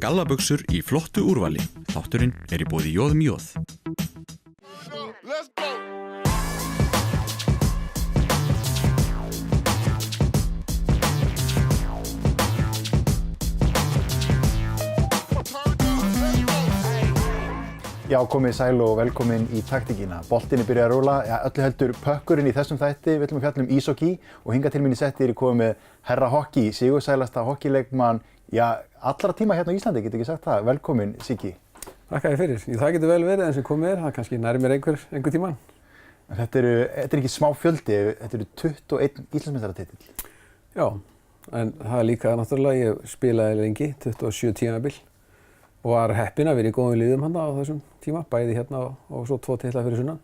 gallabuxur í flottu úrvali. Þátturinn í boði Jóðum Jóð. Já, komið sæl og velkomin í taktíkina. Boltinni byrjar að rúlla, öllu heldur pökkurinn í þessum þætti. Við ætlum að fjalla íshokkí og hingað til mín í setti komið með herra hockey, sigursælasta hockeyleikmann, allra tíma hérna á Íslandi, get ekki sagt það. Velkomin, Siggi. Takk fyrir. Það getur vel verið eins og komið það kannski nær mér einhver tíman. Þetta er ekki smá fjöldi, þetta eru 21 Íslandsmeistaratitill. Já, en það er líka náttúrulega, ég spilaði lengi, 27 tímabil. Og var heppinn að vera í góðum liðum hann á þessum tíma, bæði hérna og svo 2 titla fyrir sunnan.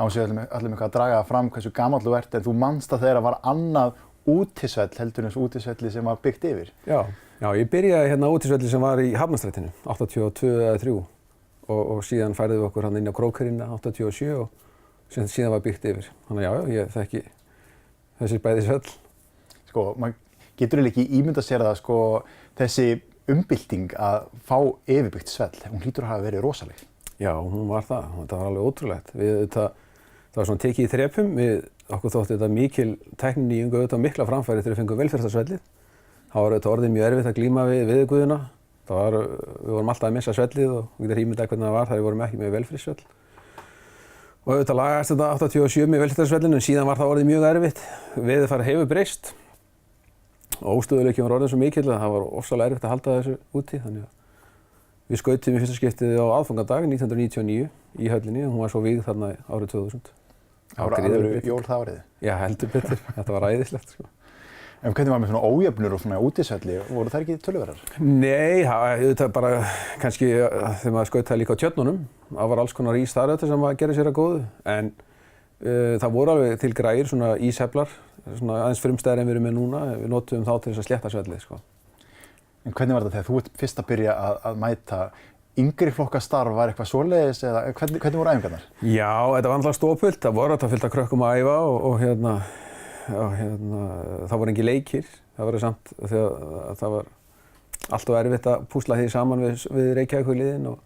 Ánsveg ætlum eitthvað að draga fram hversu gamall þú ert, en þú manst að þeirra var annað útisvell heldur en þessu útisvelli sem var byggt yfir. Já, ég byrjaði hérna á útisvelli sem var í Hafnarstrætinu, 82 eða 3 og síðan færðum við okkur hann inn á Krókhyrina 87 og síðan var byggt yfir. Þannig ég þekki þessi bæði svell. Sko, maður getur ekki ímyndað sér það, þessi umbylting að fá yfirbyggt svell, hún hlýtur að hafa verið rosaleg. Já, hún var það. Þetta var alveg ótrúlegt. Það var svona tekið í þrepum. Okkur þótti þetta mikil tækninýjung og auðvitað mikla framfæri þegar við fengum velferðarsvellið. Það var auðvitað orðið mjög erfitt að glíma við viðguðuna. Við vorum alltaf að missa svellið og við getum ímyndað hvernig það var þegar við vorum ekki með velferðarsvell. Og auðvitað lagaðist þetta 87 með velferðarsvellinu en síðan var það orðið mjög erfitt. Veðurfarið hefur breyst. Og óstöðuleikinn var orðinn svo mikill að það var ofsalega erfitt að halda þessu úti, þannig að við skautum í fyrsta skiptið á aðfangadag 1999 í höllinni og hún var svo vígð þarna árið 2000. Það var alveg jól það árið? Já, heldur betur. Þetta var æðislegt, sko. En hvernig var með svona ójöfnur og svona útisvelli? Voru þær ekki töluverðar? Nei, það bara kannski þegar maður skautaði líka á tjörnunum. Það var alls konar ís þar sem að gera sér að góðu, en það voru alveg til græir, svona ísheflar, svona aðeins frumstæðir en við erum með núna. Við notuðum þá til þess að slétta svellið, sko. En hvernig var þetta þegar þú ert fyrst að byrja að mæta? Yngri flokka starf var eitthvað svoleiðis eða hvernig voru æfingarnar? Já, þetta var alltaf stopult. Það voru alltaf fullt af krökkum að æfa og það voru engin leikir. Það var samt þegar það var alltaf erfitt að púsla því saman við Reykjavíkurliðin og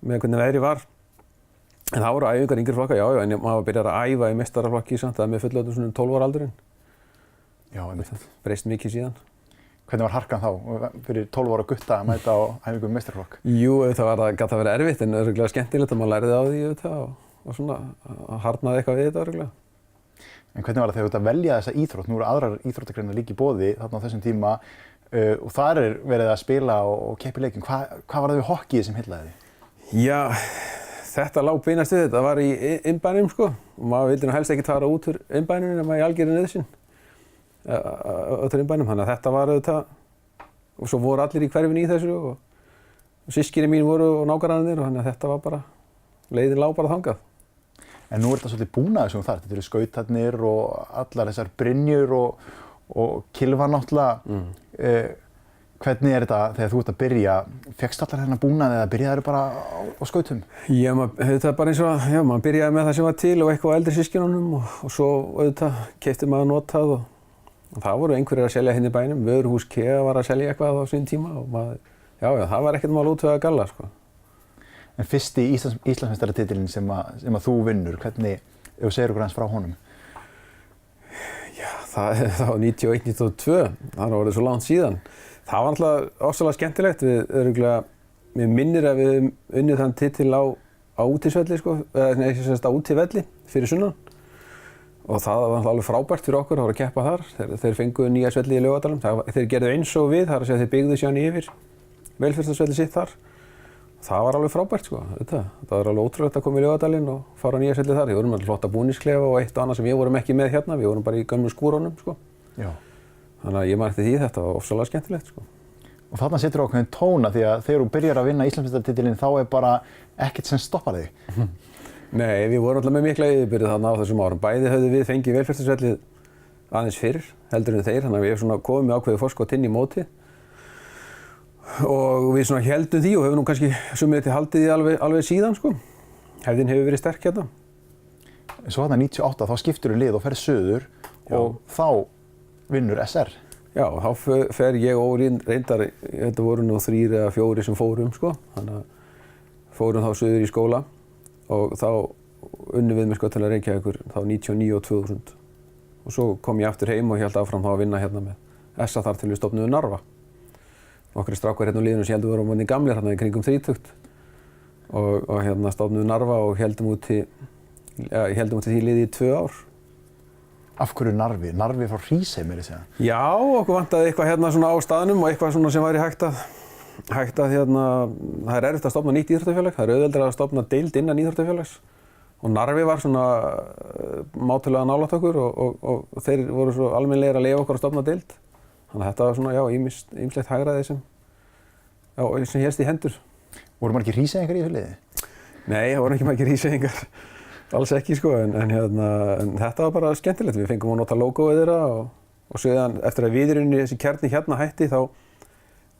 með hvernig veðrið var. En það voru æfingar yngri flokka, en maður byrjar að æfa í meistaraflokki samt, það með fullorðnum svona 12 ára aldurinn. Já, einmitt. Það breyst mikið síðan. Hvernig var harkan þá, fyrir 12 ára gutta að mæta á æfingum meistaraflokk? Jú, það gat að vera erfitt en örugglega skemmtilegt að maður lærði á því og svona harnaði eitthvað við þetta örugglega. En hvernig var það þegar þú ert að velja þessa íþrótt? Nú eru aðrar íþróttagreinar líka í boði þarna á þessum tíma og þar verið að spila og keppa í leikjum. Hvað var það við hockeyið sem heillaði þig? Já, þetta lá beinast við, þetta var í innbænum, sko. Og maður vildi nú helst ekki fara út úr innbænum nema í algjörri nauðsyn. Út úr innbænum, þannig að þetta var auðvitað. Og svo voru allir í hverfinu í þessu og systkini mín voru og nágrannarnir og þannig að þetta var bara, leiðin lá bara þangað. En nú er þetta svolítið búnaður sem þú þarft. Þetta eru skautarnir og allar þessar brynjur og kylfar náttúrulega. Hvernig er þetta þegar þú ert að byrja? Fékkstu allar þennan búnað eða byrjaðir bara á skautum? Já, þetta bara eins og maður byrjaði með það sem var til og eitthvað á eldri systkinunum og svo auðvitað keypti maður notað og það voru einhverjir að selja hérna í bænum. Vöruhús Kea var að selja eitthvað á sín tíma og maður, það var ekkert mál út við að galla, sko. En fyrsti Íslandsmeistaratitilinn sem að þú vinnur, hvernig, ef þú segir okkur aðeins frá honum? Já, það var 91-92, það var orðið svo langt síðan. Það var alltaf ofsalega skemmtilegt. Mér minnir að við unnið þann titil á útisvelli, sko, á útivelli fyrir sunnan. Og það var alveg frábært fyrir okkur að fara að keppa þar. Þeir fengu nýja svelli í Laugardalnum. Þeir gerðu eins og við, það er að segja þeir byggðu síðan yfir velferðarsvelli sitt þar. Það var alveg frábært, sko. Það var alveg ótrúlegt að koma í Laugardalinn og fara á nýja svelli þar. Við vorum með flotta búningsklefa og eitt og annað sem við vorum ekki með hérna. Við vorum bara í gömlu skúrunum, sko. Já. Þannig að ég man eftir því, þetta var ofsalega skemmtilegt, sko. Og þarna setur ákveðin tóna því að þegar þú byrjar að vinna Íslandsmeistaratitilinn þá er bara ekkert sem stoppar þig. Nei, við vorum alltaf með mikla yfirbyrði þarna á þessum árum. Bæði höfðu við fengið velferðarsvellið aðeins fyrr, heldur en þeir, þannig að við svona komum með ákveðið forskot inn í móti. Og við svona héldum því og höfum nú kannski sumir til haldið því alveg síðan, sko. Hefðin hefur verið sterk hérna. Svo þarna 98 þá skiptirðu lið og ferð suður og þá vinnur SR. Já, þá fer ég og reyndar, þetta voru nú 3 eða 4 sem fórum sko, þannig að fórum þá suður í skóla og þá unnum við með Sköttunalega Reykjavíkur þá 99 og 2000 og svo kom ég aftur heim og hélt áfram þá að vinna hérna með SA þar til við stofnuðum Narva. Nokkrir strákar hérna úr liðinu sem heldur voru gamlir hérna í kringum 30 og hérna stofnuðum Narva og héldum út í því liði í 2 ár. Af hverju Narvi? Narvi frá Hrísey meira að segja? Já, okkur vantaði eitthvað hérna svona á staðnum og eitthvað svona sem væri hægt að hérna, það er erfitt að stofna nýtt íþróttafélag, það er auðveldara að stofna deild innan íþróttafélags og Narvi var svona mátulega nálægt okkur og þeir voru svo almennilegir að leyfa okkur að stofna deild. Þannig að þetta var svona, já, ýmislegt hagræði sem hélst í hendur. Voru margir Hríseyingar í þessu liði? Nei, það voru ekki margir Hríseyingar, alls ekki sko, en þetta var bara skemmtilegt. Við fengum að nota logoið þeirra og síðan eftir að viðrunni þessi kjarni hérna hætti þá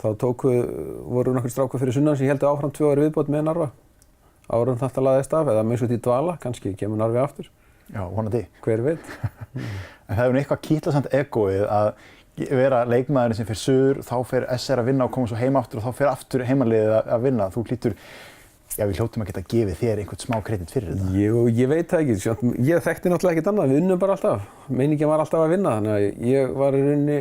voru nokkur strákar fyrir sunnan sem héldu áfram 2 ári viðbót með Narva. Árum þetta laðist af, eða minnst út í dvala, kannski kemur Narvi aftur. Já, vonandi. Hver veit. En það hefur nú eitthvað kitlasamt egóið að vera leikmaðurinn sem fer suður, þá fer SR að vinna og koma svo heim aftur og þá fer aftur heimaliðið að vinna. Þú hlýtur, já við hljótum að geta gefið þér einhvern smá kredit fyrir þetta. Ég veit það ekki. Ég þekkti náttúrulega ekkert annað, við unnum bara alltaf. Meiningin var alltaf að vinna, þannig að ég var í rauninni,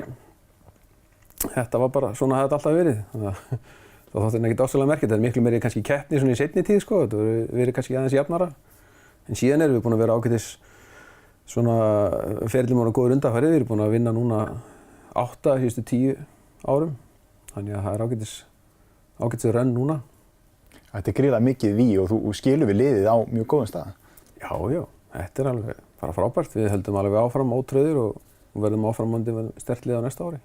þetta var bara, svona hafði þetta alltaf verið. Þannig að það þótti ekkert ofsalega merkilegt, það er miklu meiri kannski keppni svona í seinni tíð sko, þetta verið kannski aðeins jafnara. En síðan erum við búin að vera ágætis svona ferilinn voru góður undanfærið, við erum búin að vinna núna 8 síðustu 10 árum. Þannig að það er ágætis rönn núna. Þetta er gríðarlega mikið víg og þú skilur við liðið á mjög góðum stað. Já, þetta er alveg bara frábært. Við höldum alveg áfram ótrauðir og verðum áframandi sterkt lið á næsta ári.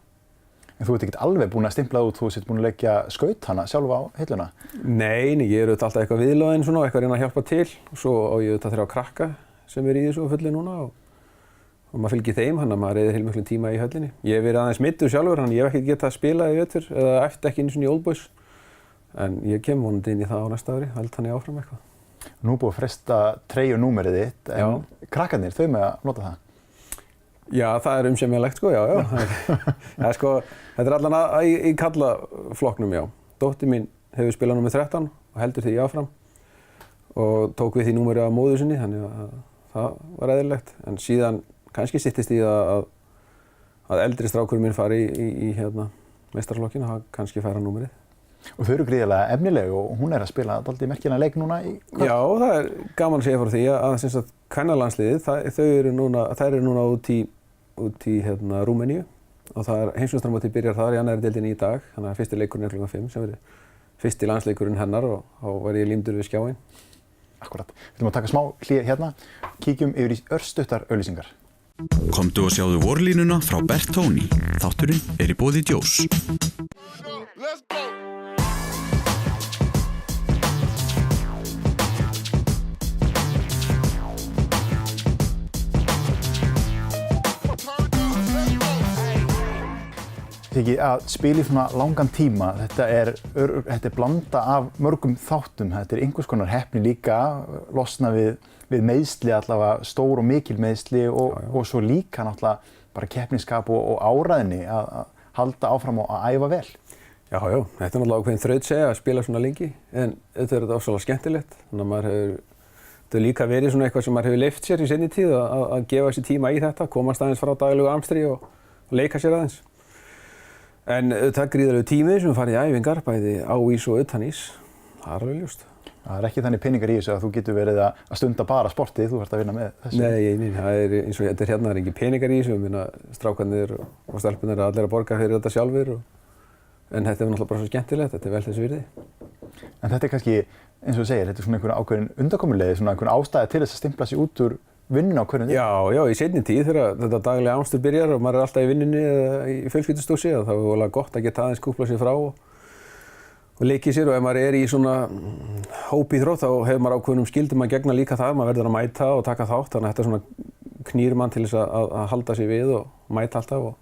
En þú ert ekkert alveg búinn að stimpla út, þú ert búinn að leggja skautana sjálfa á hilluna? Nei, ég er auðvitað alltaf eitthvað viðlóðinn svona og eitthvað að reyna að hjálpa til og svo á ég auðvitað 3 krakka sem er í þessu fulli núna og maður fylgir þeim, þannig að maður eyðir heilmiklum tíma í höllinni. Ég hef verið aðeins meiddur sjálfur, þannig ég hef ekkert getað að spila í vetur eða æft ekki einu svona í Old Boys. En ég kem vonandi inn í það á næsta ári, held þannig áfram eitthvað. Nú búið að fresta treyjunúmerið þitt, en krakkarnir, þau með að nota það? Já, það er umsemjanlegt sko, já. Ja, sko, þetta er allan í kallaflokknum, já. Dóttir mín hefur spilað númer 13 og heldur því áfram og tók við því númeri af móður sinni, þannig að það var eðlilegt. En síðan kannski styttist í að eldri strákurinn minn fari í meistaraflokkinn og kannski færa númerið. Og þau eru gríðarlega efnileg og hún er að spila dálítið merkilegan leik núna í kvöld. Já, það er gaman að segja frá því að kvennalandsliðið, þær eru núna út í Rúmeníu og það er heimsmeistaramótið byrjar þar í annarri deildinni í dag, þannig að fyrsti leikurinn er klukkan 5 sem verður fyrsti landsleikurinn hennar og þá verð ég límdur við skjáinn. Akkurat. Við ætlum að taka smá hlé hérna, kíkjum yfir í örstuttar auglýsingar. Komdu og sjáðu vorlínuna frá Bertoni. Þátturinn er í boði Djós. Þykir að spila í svona langan tíma, þetta er blanda af mörgum þáttum, þetta er einhvers konar heppni líka, losna við meiðsli allavega, stór og mikil meiðsli og svo líka náttúrulega bara keppnisskap og áræðni að halda áfram og að æfa vel. Já, þetta er náttúrulega ákveðin þrautseigja að spila svona lengi, en þetta er ofsalega skemmtilegt, þannig að þetta hefur líka verið svona eitthvað sem maður hefur leyft sér í seinni tíð að gefa sér tíma í þetta, komast aðeins frá daglegu amstri og leika sér aðeins. En það er gríðarlegur tími sem farið í æfingar, bæði á ís og utan ís. Það er alveg ljóst. Það er ekki þannig peningar í þessu að þú getur verið að stunda bara sportið, þú ert að vinna með þessu. Nei, það er eins og þetta hérna, það er ekki peningar í þessu. Strákarnir og stelpunir eru allir að borga fyrir þetta sjálfur. En þetta er náttúrulega bara svo skemmtilegt, þetta er vel þess virði. En þetta er kannski, eins og þú segir, þetta er svona einhvern ákveðin undankomuleið, svona einhvern ástæði til þess að stimpla sig út úr vinnuna á hverjum degi? Já, í seinni tíð þegar þetta daglega ámstur byrjar og maður er alltaf í vinnunni eða í fjölskyldustúsi þá er voðalega gott að geta aðeins kúpla sig frá og leikið sér og ef maður er í svona hópíþrótt þá hefur maður ákveðnum skyldum að gegna líka þar, maður verður að mæta og taka þátt þannig að þetta svona knýr mann til þess að halda sig við og mæta alltaf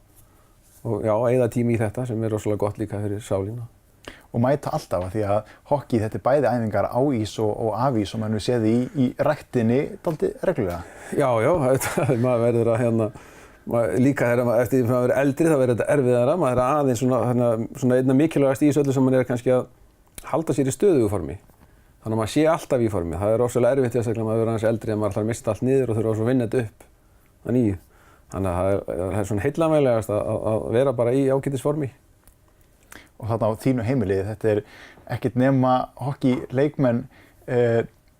og já, eyða tími í þetta sem er rosalega gott líka fyrir sálina. Og mæta alltaf því að hockey þetta er bæði æfingar á ís og af ís og maður séð í ræktinni dálítið reglulega. Já, maður verður að líka eftir að vera eldri þá verður þetta erfiðara, maður aðeins svona einna mikilvægast í þessu öllu sem maður kannski að halda sér í stöðugu formi. Þannig að maður sé alltaf í formi. Það rosalega erfitt sérstaklega maður verður aðeins eldri en maður ætlar að missa allt niður og þurfa svo að vinna þetta upp að nýju. Þannig að það er svona heillavænlegast að vera bara í ágætisformi. Og þarna á þínu heimili, þetta ekkert nema hockeyleikmenn,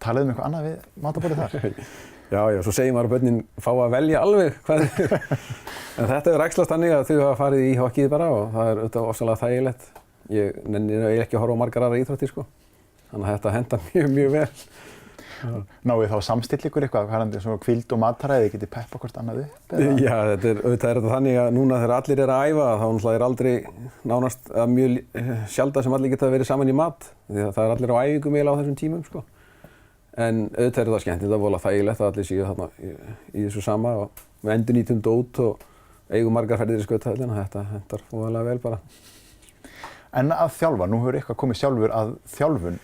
talaðu eitthvað annað við matarborðið þar? Já, svo segir maður að börnin fá að velja alveg hvað en þetta æxlast þannig að þau hafa farið í hockeyið bara og það auðvitað ofsalega þægilegt. Ég nenni ekki að horfa á margar aðrar íþróttir sko. Þannig að þetta henta mjög vel. Náið þá samstill ykkur eitthvað, hvað svona hvíld og mataræði, getið peppa hvort annað upp? Já, auðvitað þetta þannig að núna þegar allir að æfa þá náttúrulega aldrei nánast mjög sjaldan sem allir geta verið saman í mat. Því að það allir á æfingum eiginlega á þessum tímum sko. En auðvitað það skemmtilegt að vola þægilegt að allir séu þarna í þessu sama og við endurnýtum dót og eigum margar ferðir í skautahöllina, þetta hentar voðalega vel bara. En að þjálfa, nú hefur eitthvað komið sjálfur að þjálfun.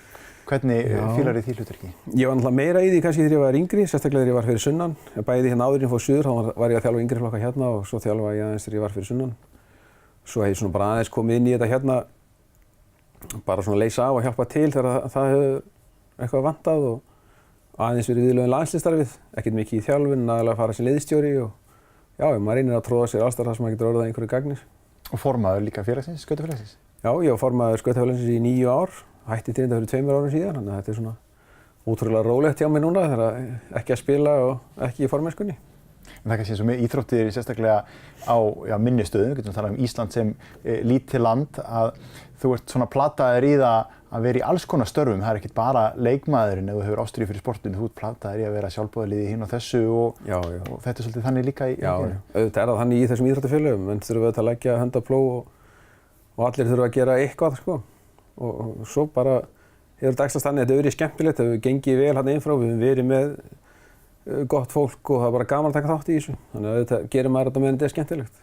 Hvernig fílar í því hlutverki? Ég var náttúrulega meira í því kannski þegar ég var yngri, sérstaklega þegar ég var fyrir sunnan. Bæði hérna áður en ég fór suður, þá var ég að þjálfa yngri flokka hérna og svo þjálfa ég aðeins þegar ég var fyrir sunnan. Svo hef ég svona bara aðeins komið inn í þetta hérna, bara svona leysa á og hjálpa til þegar það hefur eitthvað vantað og aðeins verið viðlögin landsliðsstarfið, ekkert mikið í þjálfun, aðalega að fara sem liðsstjóri og já, maður reynir að tróða sér alls þar sem maður getur orðið að einhverju gagnir. Og formaður líka félagsins, skautafélagsins? Já, ég var formaður skautafélagsins í 9 ár, hætti til þetta fyrir 2 árum síðan, þannig að þetta svona ótrúlega rólegt hjá mig núna þegar ekki að spila og ekki í formennskunni. En það kannski eins og með íþróttir sérstaklega á minni stöðum, við getum talað Ísland sem lítið land, að þú ert svona plataður í það að vera í alls konar störfum. Það ekkert bara leikmaðurinn ef þú hefur ástríðu fyrir sportinu, þú ert plataður í að vera sjálfboðaliði hinn og þessu og þetta svolítið þannig líka í auðvitað það þannig í þessum íþróttafélögum, menn þurfum við að leggja hönd á plóg og allir þurfa að gera eitthvað sko. Og svo bara hefur þetta æxlast þannig að þetta verið skemmtilegt, það hefur gengið vel hérna innfrá, við höfum verið með gott fólk og það er bara gaman að taka þátt í þessu. Þannig að þetta gerir maður þetta meðan þetta skemmtilegt.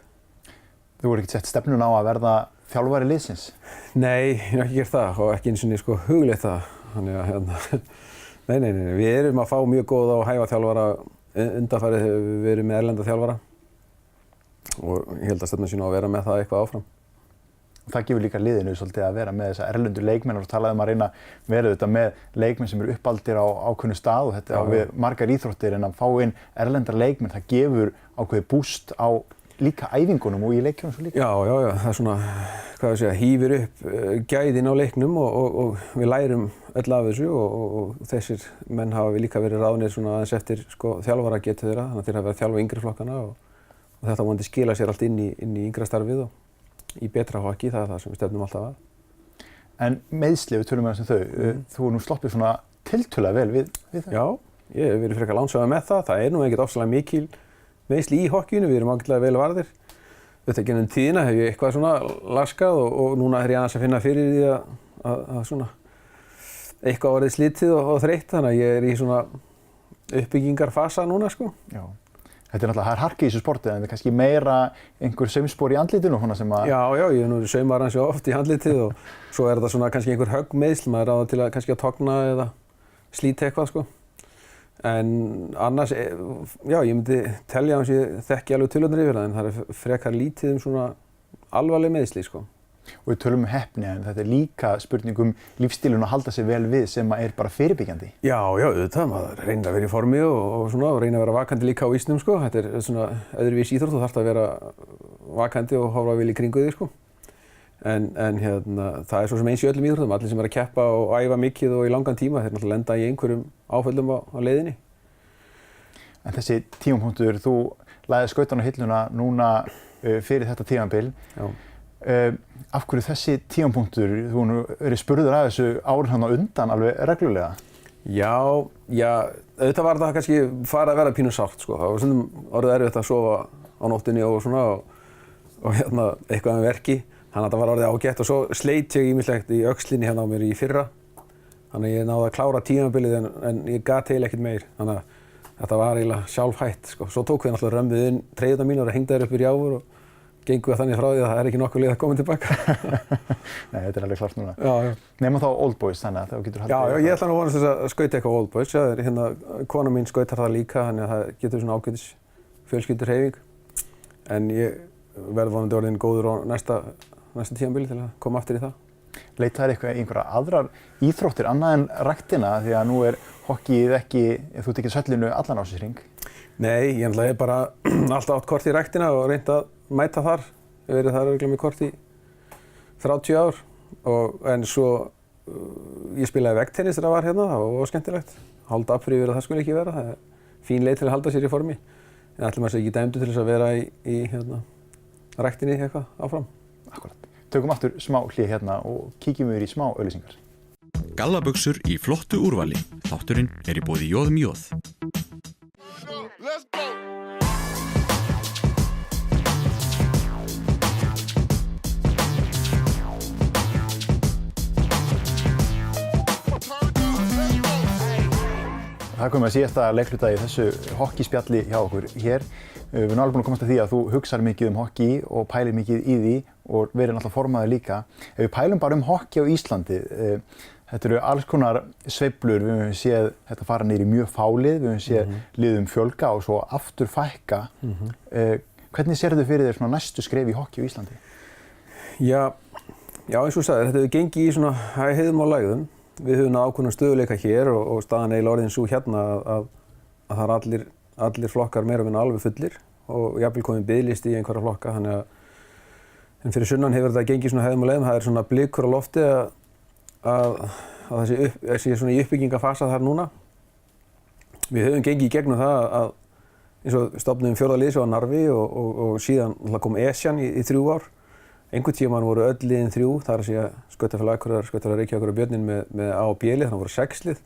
Þú hefur ekkert sett stefnun á að verða þjálfari liðsins? Nei, ég hef ekki gert það og ekki eins og sko hugleitt það. Þannig að nei, við erum að fá mjög góða og hæfa þjálfara. Undanfarið hefur við verið með erlenda þjálfara og ég held að stefnan sín á að vera með það eitthvað áfram. Það gefur líka liðinu svolítið að vera með þessa erlendu leikmenn og talaði að reyna að vera auðvitað með leikmenn sem eru uppaldir á ákveðnu stað og þetta á við margar íþróttir en að fá inn erlendar leikmenn, það gefur ákveðið búst á líka æfingunum og í leikjunum svo líka. Já, það er svona, hvað ég segja, hífir upp gæðin á leiknum og við lærum öll af þessu og þessir menn hafa við líka verið ráðnir svona aðeins eftir sko þjálfara getu þeirra, þannig að þeir hafa verið að þjálfa yngri flokkana og þetta vonandi skila sér allt inn í yngra starfið og í betra hockey, það er það sem við stefnum alltaf að. En meiðsli, við tölum með þessum þú hefur nú sloppið svona tiltölulega vel við það? Já, ég hef verið frekar lánsamur með það. Það nú ekkert ofsalega mikil meiðsli í hockeyinu, við erum ágætlega vel varðir. Þetta gennum tíðina hef ég eitthvað svona laskað og núna er ég aðeins að finna fyrir því að svona eitthvað orðið slitið og þreytt, þannig að ég er í svona uppbyggingarfasa núna sko. Já. Þetta náttúrulega, það er harki í þessu sporti en það er kannski meira einhver saumspor í andlitinu svona sem að... Já, ég hef nú saumar hansi oft í andlitið og svo er þetta svona kannski einhver höggmeiðsl, maður ráða til að kannski að togna eða slíta eitthvað sko. En annars, já, ég myndi telja að ég þekki alveg tölurnar yfir það en það er frekar lítið svona alvarleg meiðsli sko. Og við tölum heppni en þetta er líka spurning lífstílun að halda sig vel við sem er bara fyrirbyggjandi. Já, auðvitað, maður reynir að vera í formi og svona og reynir að vera vakandi líka á ísnum sko. Þetta er svona öðruvís íþrótt og þarf að vera vakandi og horfa vel í kringu því sko. En það er svo sem eins í öllum íþróttum, allir sem er að keppa og æfa mikið og í langan tíma, þeir náttúrulega lenda í einhverjum áföllum á leiðinni. En þessi tímapunktur, þú lagðir skautan á hilluna núna fyrir þetta tímabil. Já. Af hverju þessi tímapunktur, þú verið spurður að þessu árið hann á undan alveg reglulega? Já, auðvitað var það kannski farið að vera pínu sárt sko. Það var stundum orðið erfitt að sofa á nóttinni og svona og eitthvað með verki. Þannig að þetta var orðið ágætt og svo sleit ég ýmislegt í öxlinni hérna á mér í fyrra. Þannig að ég náði að klára tímabilið en ég gat heil ekkert meir. Þannig að þetta var eiginlega sjálfhætt sko. Svo tók við náttúrulega römmið inn treyjurnar mínar og hengdi þær upp í rjáfur og gengum við þannig frá því að það er ekki nokkuð leið að koma tilbaka. Nei, þetta er alveg klart núna. Já. Nema þá Old Boys þannig að það getur haldið. Já, ég ætla nú vonast þess að skauta eitthvað Old Boys. Kona mín skautar það líka, þannig að það getur svona ágætis fjölskylduhreyfing. en ég verð vonandi orðinn góður á næsta tímabili til að koma aftur í það. Leitaðir eitthvað í einhverja aðrar íþróttir annað en ræktina því að nú hokkíið ekki, þú ert ekki svellinu allan ársins hring? Nei, ég er bara alltaf átt kort í ræktina og reynt að mæta þar. Ég hef verið þar örugglega með kort í 30 ár en svo ég spilaði veggtennis þegar það var hérna, það var skemmtilegt. Halda upp fyrir yfir að það skulle ekki vera, það fín leið til að halda sér í formi. En ætli maður sé ekki dæmdur til þess að vera í ræktinni eitthvað áfram. Akkurat. Tökum aftur smá hlé hérna og kíkjum yfir í smá auglýsingar. Gallabuxur í flottu úrvali. Þátturinn í boði Jóðum Jóð. Það komið að síðasta leikhluta í þessu hokkíspjalli hjá okkur hér. Við erum alveg búin að komast að því að þú hugsar mikið hokkí og pælir mikið í því og verið náttúrulega formaður líka. Ef við pælum bara hokkí á Íslandi, þetta eru alls konar sveiflur, við höfum séð þetta fara niður í mjög fálið, við höfum séð liðum fjölga og svo aftur fækka. Hvernig sérðu fyrir þér svona næstu skref í hokkí á Íslandi? Já, eins og þú sagðir, þetta hefur gengið í svona heiðum og lægðum. Við höfum ákveðna stöðuleika hér og staðan eiginlega orðin sú hérna að það er allir flokkar meira og minna alveg fullir og jafnvel komið biðlisti í einhverja flokka, þannig að en fyrir sunnan hefur þetta gengið svona heiðum og lægðum. Það er svona blikur á lofti að það sé svona í uppbyggingafasa þar núna. Við höfum gengið í gegnum það að eins og stofnum fjórða lið svo á Narfi og síðan kom Esjan í 3 ár. Einhvern tímann voru öll liðin 3, það er að segja Skautafélag Akureyrar, Skautafélag Reykjavíkur og Björninn með A og B lið, þannig voru 6 lið.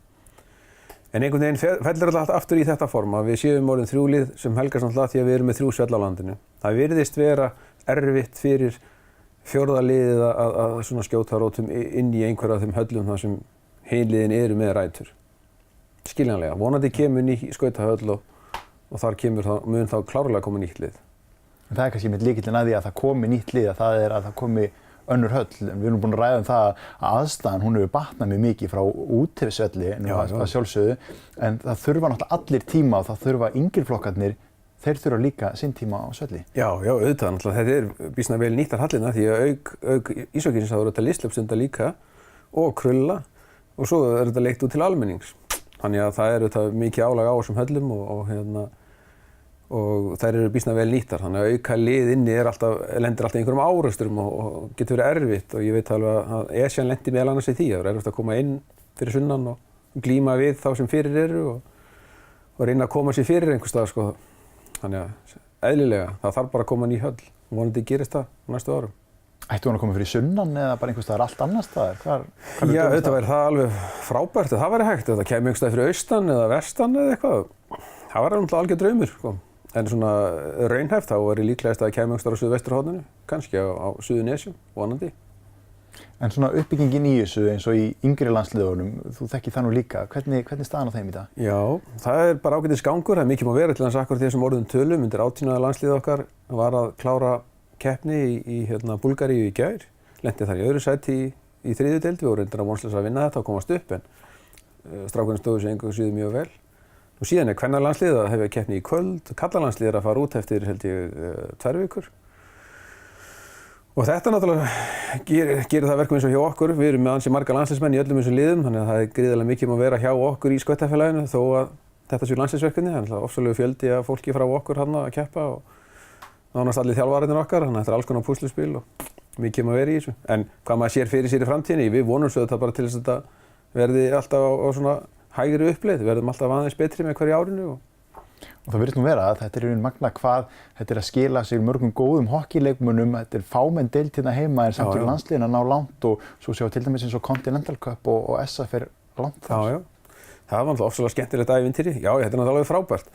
En einhvern veginn fellur alltaf aftur í þetta form að við séum orðin 3 lið sem helgast náttúrulega því að við erum með 3 svell á landinu. Það virðist vera erfitt fyrir fjórða liðið að svona skjóta rótum inn í einhverja af þeim höllum þar sem hin liðin eru með rætur. Skiljanlega, vonandi kemur ný skautahöll og þar mun þá klárlega koma nýtt lið. En það er kannski mitt lykillinn að því að það komi nýtt lið, að það komi önnur höll. Við erum búin að ræða það að aðstæðan, hún hefur batnað mjög mikið frá útivisvelli, að sjálfsögðu, en það þurfa náttúrulega allir tíma og það þurfa yngri flokkarnir, þeir þurfa líka sinn tíma á svelli. Já, auðvitað náttúrulega, þetta er býsna vel nýttar hallirnar því að auk íshokkísins þá eru þetta listlöpsstunda líka og krulla og svo er þetta leikt út til almennings. Þannig að það er auðvitað mikið álag á þessum höllum og þær eru býsna vel nýttar, þannig að auka lið inni lendir alltaf einhverjum árekstrum og getur verið erfitt og ég veit alveg að Esjan lendi meðal annars í því, það er erfitt að koma inn fyrir sunnan og glíma við þá sem fyrir eru og reyna að koma sér fyrir einhvers staðar sko. Þannig að eðlilega, það þarf bara að koma ný höll og vonandi gerist það á næstu árum. Ættu hún að koma fyrir sunnan eða bara einhvers staðar allt annars staðar? Já, auðvitað væri það alveg frábært ef það væri hægt, ef það kæmi einhvers staðar fyrir austan eða vestan eða eitthvað, það væri náttúrulega algjör draumur sko. En svona raunhæft þá er líklegast að það kæmi einhvers staðar á suðvesturhorninu, kannski á Suðurnesjum, vonandi. En svona uppbyggingin í þessu eins og í yngri landsliðunum, þú þekkir það nú líka, hvernig staðan á þeim í dag? Já, það er bara ágætis gangur, það er mikið má vera til þess akkurat þessum orðum tölum. Undir 18 landslið okkar var að klára keppni í Búlgaríu í gær, lenti þar í öðru sæti í 3. deild, við vorum reyndar að vonslaus að vinna þetta og komast upp, en strákurinn stóðu sig engu síður mjög vel. Og síðan kvennalandsliðið að hefja keppni í kvöld, karlalandsliðið að fara út eftir held ég 2 vikur. Og þetta náttúrulega gerir það verkum eins og hjá okkur. Við erum með ansi marga landsliðsmenn í öllum þessum liðum, þannig að það er gríðarlega mikið að vera hjá okkur í Skautafélaginu þó að þetta séu landsliðsverkefni. Það er ofsalegu fjöldi af fólki frá okkur þarna að keppa og nánast allir þjálfararnir okkar, þannig að þetta er alls konar púsluspil og mikið að vera í þessu. En hvað maður sér fyrir sér í framtíðinni, við vonum svo þetta bara til þess að þetta verði alltaf á svona hægri uppleið, við verðum alltaf aðeins betri með hverju árinu. Og það virðist nú vera að þetta er í magna hvað þetta er að skila sig mörgum góðum hokkileikmönnum, þetta er fámenn deild hérna heima en samt eru landsliðin að ná langt og svo sjá til dæmis eins og Continental Cup og SA fer langt þar. Já, það var náttúrulega ofsalega skemmtilegt ævintýri. Já, þetta er náttúrulega alveg frábært.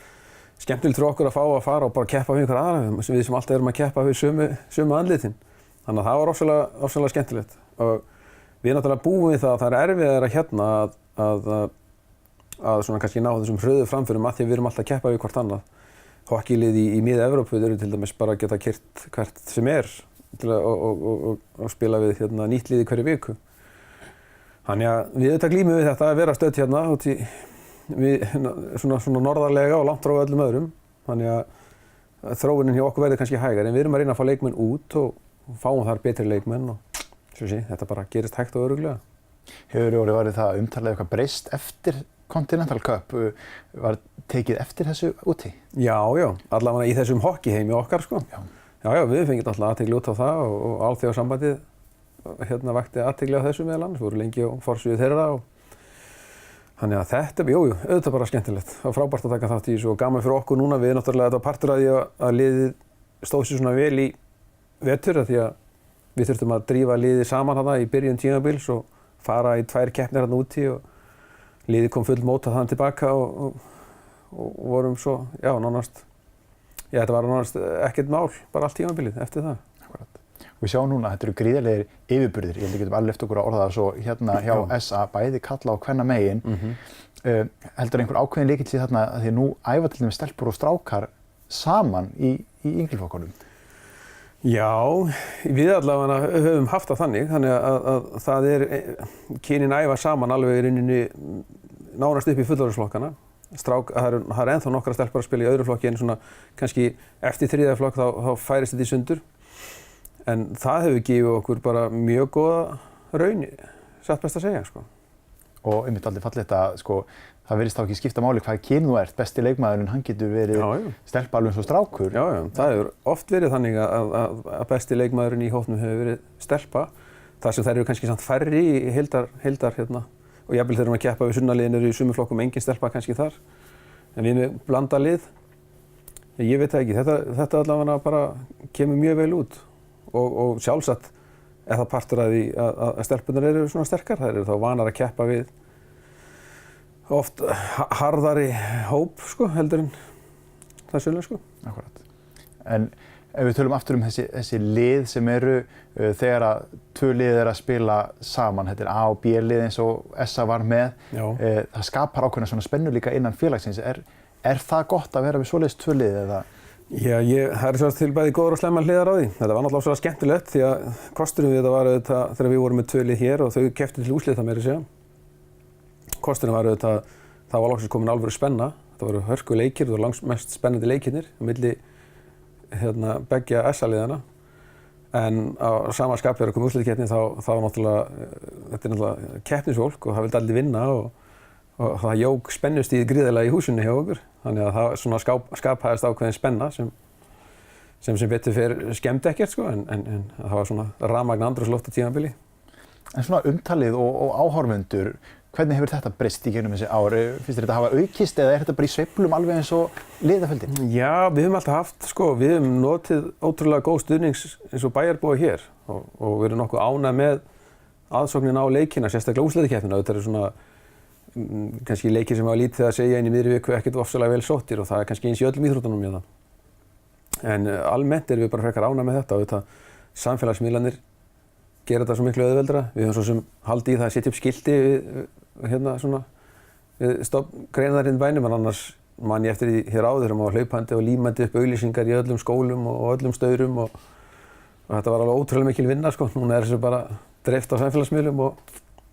Skemmtilegt fyrir okkur að fara og bara keppa við einhver aðra, við sem alltaf erum að keppa við sömu andlitin. Þannig að það var ofsalega skemmtilegt. Og við náttúrulega búum við það að það er erfiðara hérna að svona kannski ná þessum hröðu framförum að því að við erum alltaf að keppa við hvort annað. Hokkílið í Mið-Evrópu eru til dæmis bara að geta keyrt hvert sem er og spila við nýtt lið í hverju viku. Þannig að við auðvitað glímum við þetta að vera stödd hérna út í svona norðarlega og langt frá öllum öðrum. Þannig þróunin hjá okkur verður kannski hægar, en við erum að reyna að fá leikmenn út og fáum þar betri leikmenn og þetta bara gerist hægt og örugglega. Hefur orðið það umtalið eitthvað breyst eftir Continental Cup? Var tekið eftir þessu úti? Já, allavega í þessum hockeyheimi okkar sko. Já, við fengið alltaf athygli út á það og alþjóðasambandið vakti athygli á þessu meðal annars. Við vorum lengi á forsíðu þeirra og þannig að þetta, auðvitað bara skemmtilegt. Það var frábært að taka þátt í þessu og gaman fyrir okkur núna. Við náttúrulega, þetta var partur af því að liðið stóð sér svona vel í vetur því að við þurftum að drífa liðið saman þarna í byrjun tímabils og fara í 2 keppnir þarna úti og liðið kom full mótað þann tilbaka og vorum svo, þetta var nánast ekkert mál, bara allt tímabilið eftir það. Akkurat. Við sjáum núna að þetta eru gríðarlegir yfirburðir. Ég held að við getum alveg eftir okkur að orða það svo hjá SA, bæði kalla og kvenna megin. Heldur einhver ákveðin lykill í þarna að því nú æfa til dæmis stelpur og strákar saman í yngri flokkunum? Já, við allavega höfum haft það þannig að það kynin æfa saman alveg í rauninni nánast upp í fullorðinsflokkana. Það er ennþá nokkra stelpur að spila í öðru flokki en svona kannski eftir 3. flokk þá færist þetta í sundur. En það hefur gefið okkur bara mjög góða raun, satt best að segja sko. Og einmitt aldrei fallegt að það virðist þá ekki skipta máli hvað kyn þú ert. Besti leikmaðurinn, hann getur verið stelpa alveg eins og strákur. Já, það hefur oft verið þannig að besti leikmaðurinn í hópnum hefur verið stelpa. Þar sem þær eru kannski samt færri í heildar og jafnvel þegar við keppa við sunnaliðin eru í sumum flokkum engin stelpa kannski þar. En við með blanda lið, ég veit það ekki, þetta allavega bara kemur mjög vel út. Og sjálfsagt er það partur af því að stelpunar eru svona sterkar. Þær eru þá vanar að keppa við oft harðari hóp heldur en það svolítið sko. Akkurat. En ef við tölum aftur þessi lið sem eru þegar að 2 lið eru að spila saman, þetta A og B lið eins og SA var með, það skapar ákveðna svona spennu líka innan félagsins. Er það gott að vera við svoleiðis 2 lið eða? Já, það er svolítið til bæði góðar og slæmar hliðar á því. Þetta var náttúrulega svolítið skemmtilegt því að kosturinn við þetta var auðvitað þegar við vorum með 2 lið hér og þau kepptu til úrslita meira að segja. Kosturinn var auðvitað það var loksins komin alvöru spenna. Þetta voru hörku leikir, það voru langmest spennandi leikirnir á milli beggja SA-liðana. En á sama skapi þegar kom úrslitakeppni þá náttúrulega þetta er náttúrulega keppnisfólk og það vildi allir vinna og það jók spennustigið gríðarlega í húsinu hjá okkur. Þannig að það svona skapaðist ákveðin spenna sem betur fer skemmdi ekkert sko, en það var svona rafmagn andrúmsloft á tímabili. En svona umtalið og áhorfendur, hvernig hefur þetta breyst í gegnum þessi ár? Finnst þér þetta hafa aukist eða þetta bara í sveiflum alveg eins og liðafjöldin? Já, við höfum alltaf haft við höfum notið ótrúlega góð stuðnings eins og bæjarbúi hér og við erum nokkuð ánægð með aðsóknin á leikina, sérstaklega úrslitakeppnina. Þetta eru svona kannski leikir sem hafa lítið að segja inn í miðri viku ekkert ofsalega vel sóttir og það er kannski eins í öllum íþróttunum hérna. En almennt erum við bara frekar ánægð með þetta og þetta samfélagsmiðlarnir gera þetta svo miklu auðveldara. Við höfum svo sem haldið í það að setja upp skilti við stofngreinarinn bænum, en annars man ég eftir því hér áður þegar maður var hlaupandi og límandi upp auglýsingar í öllum skólum og öllum staurum og þetta var alveg ótrúlega mikil vinna sko. Núna er þessu bara dreift á samfélagsmiðlum og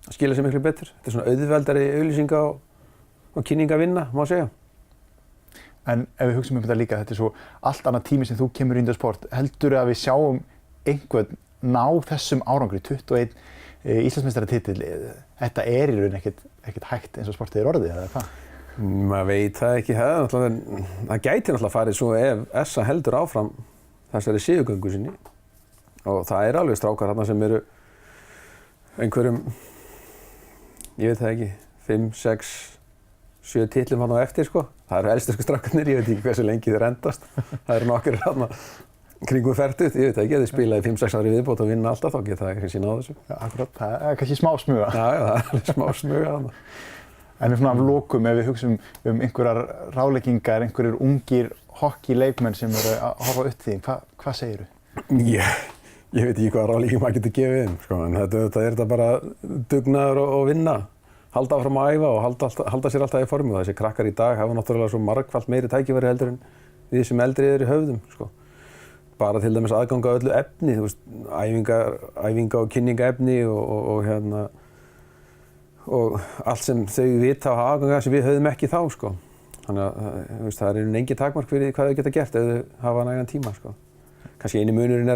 skila sér miklu betur. Þetta er svona auðveldari auglýsinga og kynningavinna, má segja. En ef við hugsaum þetta líka, þetta er svo allt annað tími sem þú kemur inn í sport, heldur að við sjáum einhvern ná þessum árangri, 21 Íslandsmeistaratitill, þetta er í raun ekkert hægt eins og sportið er orðið, eða hvað? Maður veit það ekki, það gæti náttúrulega farið svo ef SA heldur áfram þessari sigurgöngu sinni og það er alveg strákar þarna sem eru einhverjum, ég veit það ekki, 5, 6, 7 titlum hann á eftir sko. Það eru elstursku strákarnir, ég veit ekki hversu lengi þeir endast. Það eru nokkur þarna kringum fertugt, ég veit ekki, ef þeir spila í 5-6 ári viðbót og vinna alltaf, þá geta það kannski náð þessu. Já, akkurat, það er kannski smá smuga. Já, það er alveg smá smuga þarna. En svona af lokum, ef við hugsum einhverjar ráðleggingar, einhverjir ungir hockeyleikmenn sem eru að horfa upp því, hvað segirðu? Ég veit ekki hvað ráðlegging maður getur gefið þeim, sko, en þetta er bara dugnaður og vinna. Halda áfram að æfa og halda sér alltaf í formu. Þessi krakkar í dag hafa náttúrulega svo margfalt meiri tækifæri heldur en við sem eldri eru í höfðum, sko. Bara til dæmis aðgang að öllu efni, þú veist, æfinga og kynningaefni og allt sem þau vita og hafa aðgang að sem við höfðum ekki þá, sko. Þannig að það er engin takmark fyrir hvað þau geta gert ef þau hafa nægan tíma, sko. Kannski eini munurinn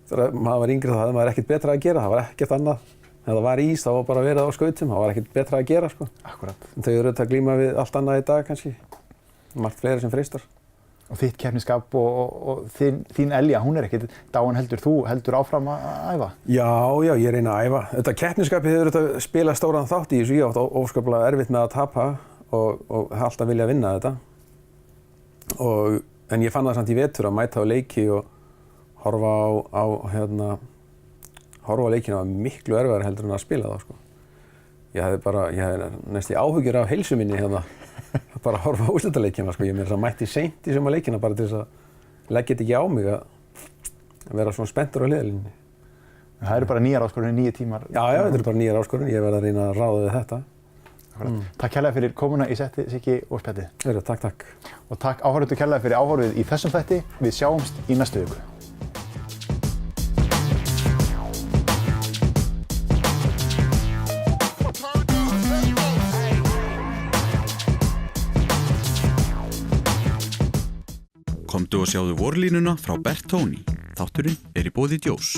þegar maður var yngri þá hafði maður ekkert betra að gera, það var ekkert annað. Ef það var ís þá var bara verið á skautum, það var ekkert betra að gera, sko. Akkúrat. En þau eru auðvitað að glíma við allt annað í dag, kannski. Margt fleiri sem freistar. Og þitt keppnisskap og þín Elja, hún er ekkert dáin heldur, þú heldur áfram að æfa? Já, ég reyna að æfa. Þetta keppnisskapið hefur auðvitað spilað stóran þátt í þessu. Ég átt óskaplega erfitt með að tapa og alltaf vilja vinna þetta. En ég fann það samt í vetur að mæta á leiki og horfa á leikina var miklu erfiðara heldur en að spila þá, sko. Ég hefði næst í áhyggjur af heilsu minni bara að horfa á úrslitaleikina, sko. Ég mætti seint í suma leikina bara til þess að leggja þetta ekki á mig að vera svona spenntur á hliðarlínunni. Það eru bara nýjar áskoranir, 9 tímar. Já, þetta eru bara nýjar áskoranir. Ég verð að reyna að ráða við þetta. Takk kærlega fyrir komuna í setti, Siggi og spjallið. Takk. Og takk áhorfendur kærlega fyrir áhorfið í þessum þætti. Við sjáumst í næstu viku. Komdu og sjáðu vorlínuna frá Bertoni. Þátturinn er í boði Djós.